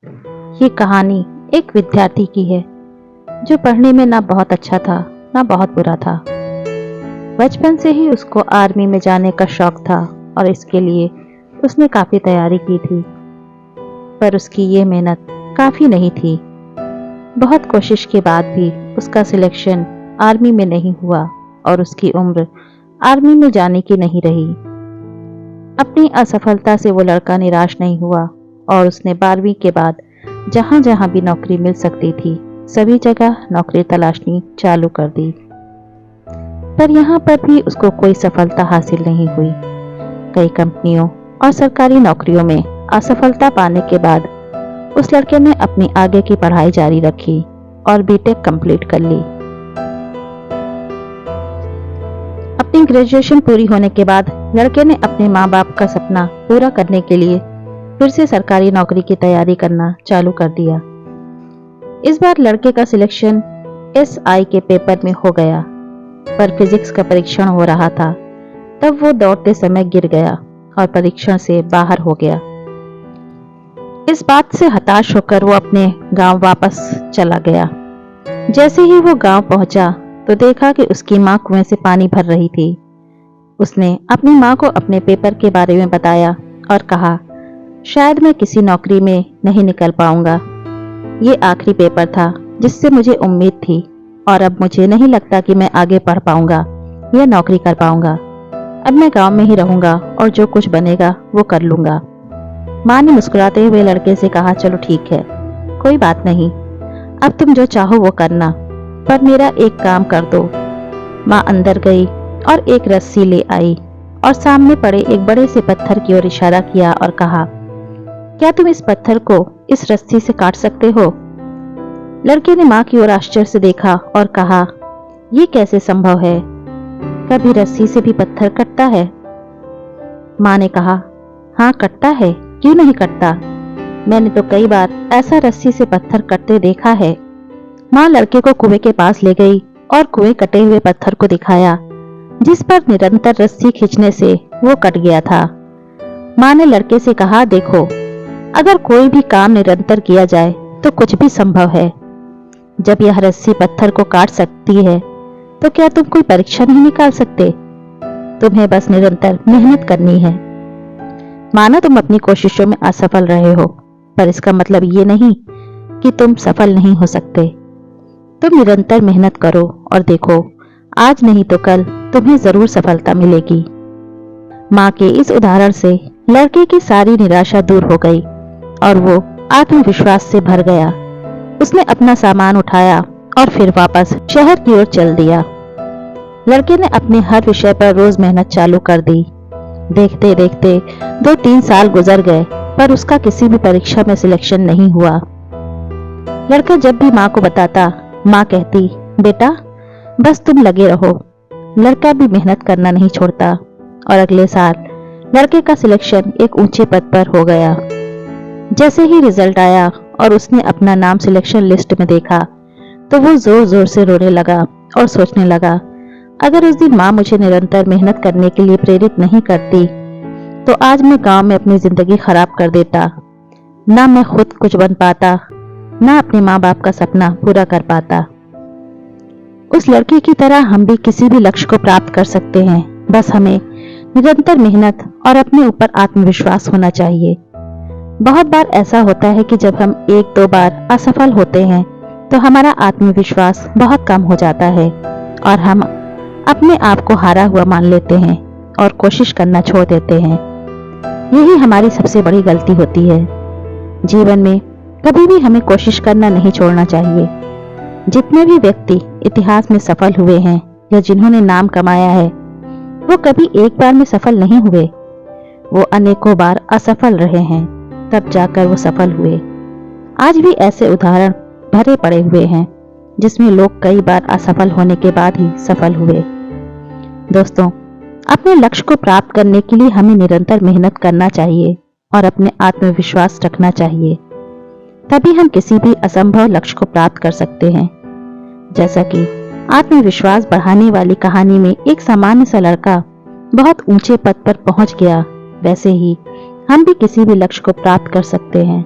ये कहानी एक विद्यार्थी की है जो पढ़ने में ना बहुत अच्छा था ना बहुत बुरा था। बचपन से ही उसको आर्मी में जाने का शौक था और इसके लिए उसने काफी तैयारी की थी। पर उसकी ये मेहनत काफी नहीं थी। बहुत कोशिश के बाद भी उसका सिलेक्शन आर्मी में नहीं हुआ और उसकी उम्र आर्मी में जाने की नहीं रही। अपनी असफलता से वो लड़का निराश नहीं हुआ और उसने 12वीं के बाद जहां जहां भी नौकरी मिल सकती थी सभी जगह नौकरी तलाशनी चालू कर दी। पर यहाँ पर भी उसको कोई सफलता हासिल नहीं हुई। कई कंपनियों और सरकारी नौकरियों में असफलता पाने के बाद उस लड़के ने अपनी आगे की पढ़ाई जारी रखी और बीटेक कंप्लीट कर ली। अपनी ग्रेजुएशन पूरी होने के बाद लड़के ने अपने माँ बाप का सपना पूरा करने के लिए फिर से सरकारी नौकरी की तैयारी करना चालू कर दिया। इस बार लड़के का सिलेक्शन एसआई के पेपर में हो गया, पर फिजिक्स का परीक्षण हो रहा था। तब वो दौड़ते समय गिर गया और परीक्षण से बाहर हो गया। इस बात से हताश होकर वो अपने गांव वापस चला गया। जैसे ही वो गांव पहुंचा तो देखा कि उसकी माँ कुएं से पानी भर रही थी। उसने अपनी माँ को अपने पेपर के बारे में बताया और कहा, शायद मैं किसी नौकरी में नहीं निकल पाऊंगा। ये आखिरी पेपर था जिससे मुझे उम्मीद थी और अब मुझे नहीं लगता कि मैं आगे पढ़ पाऊंगा या नौकरी कर पाऊंगा। अब मैं गांव में ही रहूंगा और जो कुछ बनेगा वो कर लूंगा। माँ ने मुस्कुराते हुए लड़के से कहा, चलो ठीक है, कोई बात नहीं, अब तुम जो चाहो वो करना, पर मेरा एक काम कर दो। माँ अंदर गई और एक रस्सी ले आई और सामने पड़े एक बड़े से पत्थर की ओर इशारा किया और कहा, क्या तुम इस पत्थर को इस रस्सी से काट सकते हो? लड़के ने माँ की ओर आश्चर्य से देखा और कहा, ये कैसे संभव है? कभी रस्सी से भी पत्थर कटता है? माँ ने कहा, हाँ कटता है, क्यों नहीं कटता? मैंने तो कई बार ऐसा रस्सी से पत्थर कटते देखा है। माँ लड़के को कुएं के पास ले गई और कुएं कटे हुए पत्थर को दिखाया जिस पर निरंतर रस्सी खींचने से वो कट गया था। माँ ने लड़के से कहा, देखो, अगर कोई भी काम निरंतर किया जाए तो कुछ भी संभव है। जब यह रस्सी पत्थर को काट सकती है तो क्या तुम कोई परीक्षा नहीं निकाल सकते? तुम्हें बस निरंतर मेहनत करनी है। मानो तुम अपनी कोशिशों में असफल रहे हो, पर इसका मतलब ये नहीं कि तुम सफल नहीं हो सकते। तुम निरंतर मेहनत करो और देखो, आज नहीं तो कल तुम्हें जरूर सफलता मिलेगी। माँ के इस उदाहरण से लड़के की सारी निराशा दूर हो गई और वो आत्मविश्वास से भर गया। उसने अपना सामान उठाया और फिर वापस शहर की ओर चल दिया। लड़के ने अपने हर विषय पर रोज मेहनत चालू कर दी। देखते देखते 2-3 साल गुजर गए, पर उसका किसी भी परीक्षा में सिलेक्शन नहीं हुआ। लड़का जब भी माँ को बताता, माँ कहती, बेटा बस तुम लगे रहो। लड़का भी मेहनत करना नहीं छोड़ता और अगले साल लड़के का सिलेक्शन एक ऊंचे पद पर हो गया। जैसे ही रिजल्ट आया और उसने अपना नाम सिलेक्शन लिस्ट में देखा तो वो जोर जोर से रोने लगा और सोचने लगा, अगर उस दिन माँ मुझे निरंतर मेहनत करने के लिए प्रेरित नहीं करती तो आज मैं गांव में अपनी जिंदगी खराब कर देता। ना मैं खुद कुछ बन पाता, ना अपने माँ बाप का सपना पूरा कर पाता। उस लड़के की तरह हम भी किसी भी लक्ष्य को प्राप्त कर सकते हैं। बस हमें निरंतर मेहनत और अपने ऊपर आत्मविश्वास होना चाहिए। बहुत बार ऐसा होता है कि जब हम 1-2 बार असफल होते हैं तो हमारा आत्मविश्वास बहुत कम हो जाता है और हम अपने आप को हारा हुआ मान लेते हैं और कोशिश करना छोड़ देते हैं। यही हमारी सबसे बड़ी गलती होती है। जीवन में कभी भी हमें कोशिश करना नहीं छोड़ना चाहिए। जितने भी व्यक्ति इतिहास में सफल हुए हैं या जिन्होंने नाम कमाया है, वो कभी एक बार में सफल नहीं हुए। वो अनेकों बार असफल रहे हैं, तब जाकर वो सफल हुए। आज भी ऐसे उदाहरण भरे पड़े हुए हैं जिसमें लोग कई बार असफल होने के बाद ही सफल हुए। दोस्तों, अपने लक्ष्य को प्राप्त करने के लिए हमें निरंतर मेहनत करना चाहिए और अपने आत्मविश्वास रखना चाहिए। तभी हम किसी भी असंभव लक्ष्य को प्राप्त कर सकते हैं। जैसा कि आत्मविश्वास बढ़ाने वाली कहानी में एक सामान्य सा लड़का बहुत ऊंचे पद पर पहुंच गया, वैसे ही हम भी किसी भी लक्ष्य को प्राप्त कर सकते हैं।